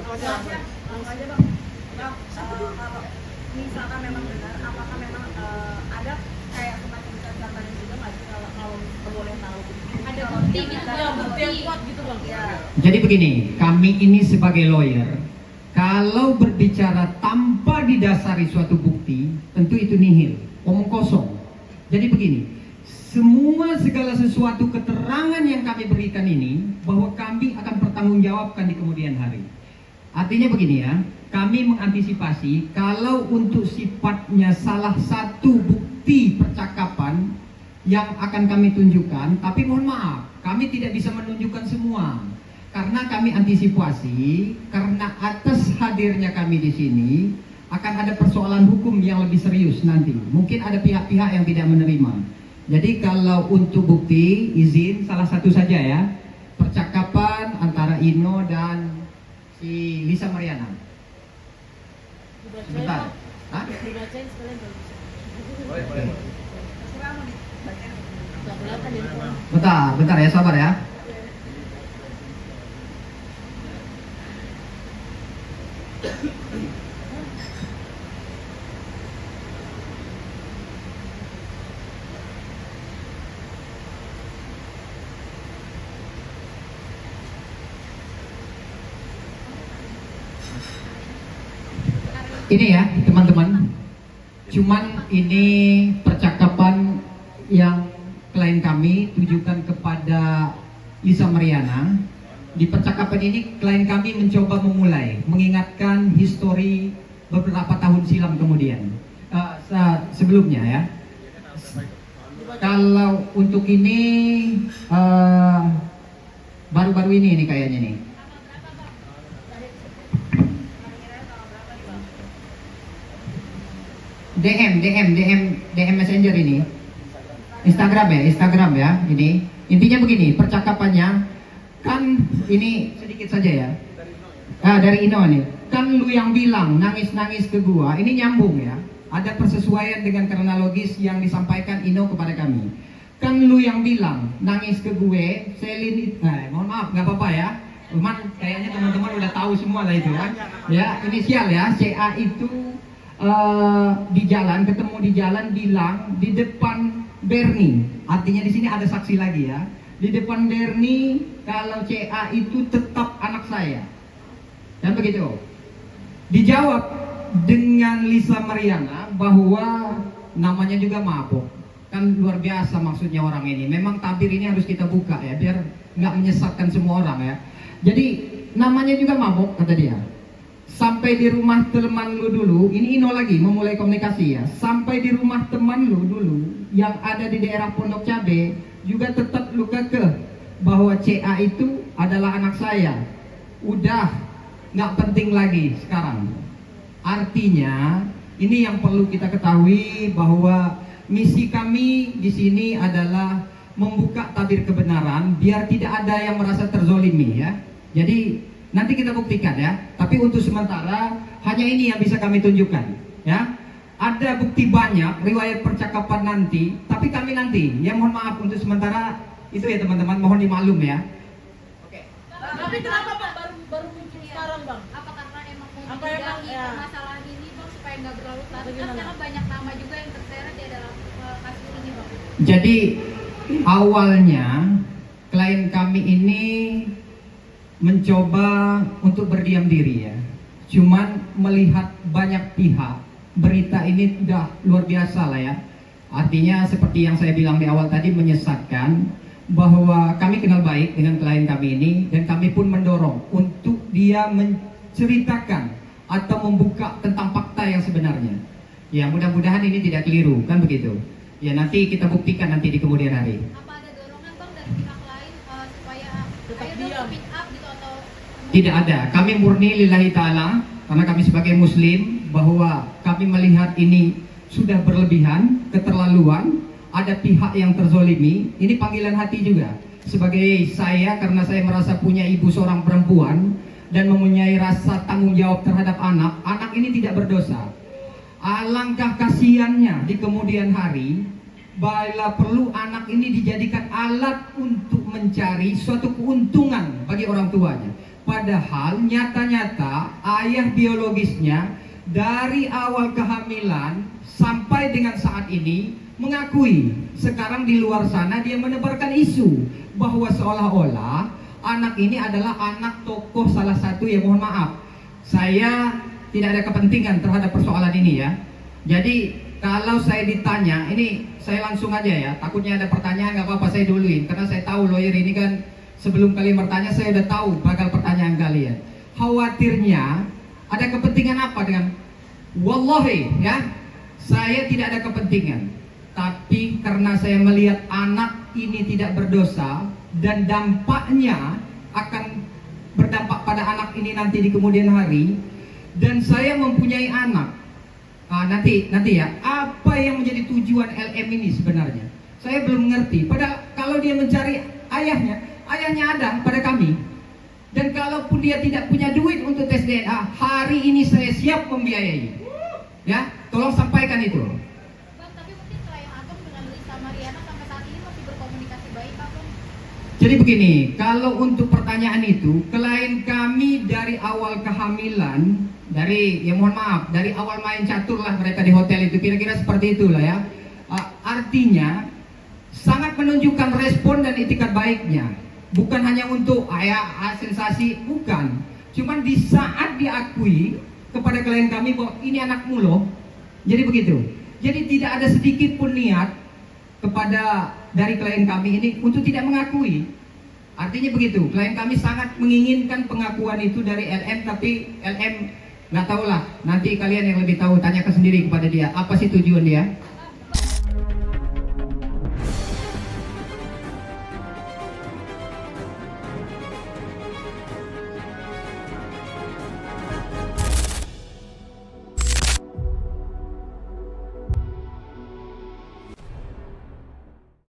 Langsung aja bang. Bang, kalau misalkan memang benar, apakah memang ada kayak semacam catatan juga nggak sih kalau boleh tahu? Ada bukti gitu, bukti yang kuat gitu bang? Ya. Jadi begini, kami ini sebagai lawyer, kalau berbicara tanpa didasari suatu bukti, tentu itu nihil, omong kosong. Jadi begini, segala sesuatu keterangan yang kami berikan ini, bahwa kami akan pertanggungjawabkan di kemudian hari. Artinya begini ya, kami mengantisipasi kalau untuk sifatnya salah satu bukti percakapan yang akan kami tunjukkan, tapi mohon maaf, kami tidak bisa menunjukkan semua. Karena kami antisipasi, karena atas hadirnya kami di sini akan ada persoalan hukum yang lebih serius nanti. Mungkin ada pihak-pihak yang tidak menerima. Jadi kalau untuk bukti, izin salah satu saja ya, percakapan antara Ino dan si Lisa Mariana. Sebentar. Hah? Dibacain sekalian bagus. Oke. Bentar ya, sabar ya. Ini ya teman-teman, cuman ini percakapan yang klien kami tujukan kepada Lisa Mariana. Di percakapan ini klien kami mencoba memulai mengingatkan histori beberapa tahun silam kemudian, sebelumnya ya. Kalau untuk ini baru-baru ini kayaknya nih. DM Messenger ini, Instagram ya ini. Intinya begini, percakapannya kan ini sedikit saja ya. Dari Ino nih, kan lu yang bilang nangis-nangis ke gua, ini nyambung ya. Ada persesuaian dengan kronologis yang disampaikan Ino kepada kami. Kan lu yang bilang nangis ke gue, Selin, mohon maaf nggak apa-apa ya. Cuman kayaknya teman-teman udah tahu semua lah itu ya. Ya inisial ya, CA itu di jalan, ketemu di jalan, bilang di depan Bernie. Artinya di sini ada saksi lagi ya. Di depan Bernie kalau CA itu tetap anak saya. Dan begitu. Dijawab dengan Lisa Mariana bahwa namanya juga mabok. Kan luar biasa maksudnya orang ini. Memang tabir ini harus kita buka ya, biar nggak menyesatkan semua orang ya. Jadi namanya juga mabok kata dia. Sampai di rumah teman lu dulu, ini Ino lagi memulai komunikasi ya. Sampai di rumah teman lu dulu yang ada di daerah Pondok Cabe juga tetap lu kekeh bahwa CA itu adalah anak saya. Udah nggak penting lagi sekarang. Artinya ini yang perlu kita ketahui bahwa misi kami di sini adalah membuka tabir kebenaran biar tidak ada yang merasa terzolimi ya. Jadi nanti kita buktikan ya, tapi untuk sementara hanya ini yang bisa kami tunjukkan ya. Ada bukti banyak, riwayat percakapan nanti, tapi kami nanti, ya mohon maaf untuk sementara itu ya teman-teman, mohon dimaklum ya. Oke. Tapi kenapa Pak baru muncul sekarang Bang? Apa karena emang mau Apa membidangi emang, ya. permasalahan ini bang supaya nggak berlarut-larut? Kan Bagaimana? karena banyak nama juga yang terseret ya dalam kasus ini bang. Jadi awalnya klien kami ini mencoba untuk berdiam diri ya. Cuman melihat banyak pihak, berita ini udah luar biasa lah ya. Artinya seperti yang saya bilang di awal tadi, menyesatkan bahwa kami kenal baik dengan klien kami ini, dan kami pun mendorong untuk dia menceritakan atau membuka tentang fakta yang sebenarnya. Ya mudah-mudahan ini tidak keliru, kan begitu. Ya nanti kita buktikan nanti di kemudian hari. Apa ada dorongan bang dari pihak lain supaya Tetap ayo diam. dong speak up gitu atau? Tidak ada, kami murni lillahi ta'ala, karena kami sebagai muslim, bahwa kami melihat ini sudah berlebihan, keterlaluan, ada pihak yang terzolimi. Ini panggilan hati juga. Sebagai saya, karena saya merasa punya ibu seorang perempuan, dan mempunyai rasa tanggung jawab terhadap anak, anak ini tidak berdosa. Alangkah kasihannya di kemudian hari, bila perlu anak ini dijadikan alat untuk mencari suatu keuntungan bagi orang tuanya. Padahal nyata-nyata ayah biologisnya dari awal kehamilan sampai dengan saat ini mengakui. Sekarang di luar sana dia menebarkan isu bahwa seolah-olah anak ini adalah anak tokoh salah satu, ya mohon maaf, saya tidak ada kepentingan terhadap persoalan ini ya. Jadi kalau saya ditanya, ini saya langsung aja ya, takutnya ada pertanyaan nggak apa-apa saya duluin, karena saya tahu lawyer ini kan sebelum kalian bertanya saya udah tahu bakal pertanyaan kalian. Khawatirnya ada kepentingan apa dengan wallahi ya, saya tidak ada kepentingan. Tapi karena saya melihat anak ini tidak berdosa dan dampaknya akan berdampak pada anak ini nanti di kemudian hari, dan saya mempunyai anak. Nanti ya, apa yang menjadi tujuan LM ini sebenarnya? Saya belum mengerti. Padahal kalau dia mencari ayahnya ada pada kami. Dan kalaupun dia tidak punya duit untuk tes DNA, hari ini saya siap membiayai. Ya, tolong sampaikan itu. Bang, tapi mungkin klien Agam dengan Lisa Mariana sampai saat ini masih berkomunikasi baik, Bang? Jadi begini, kalau untuk pertanyaan itu, klien kami dari awal kehamilan, ya mohon maaf, dari awal main catur lah mereka di hotel itu, kira-kira seperti itulah ya. Artinya sangat menunjukkan respon dan itikat baiknya. Bukan hanya untuk sensasi, bukan. Cuman di saat diakui kepada klien kami bahwa ini anakmu loh. Jadi begitu. Jadi tidak ada sedikit pun niat kepada dari klien kami ini untuk tidak mengakui. Artinya begitu. Klien kami sangat menginginkan pengakuan itu dari LM, tapi LM nggak tahu lah. Nanti kalian yang lebih tahu, tanyakan sendiri kepada dia apa sih tujuan dia.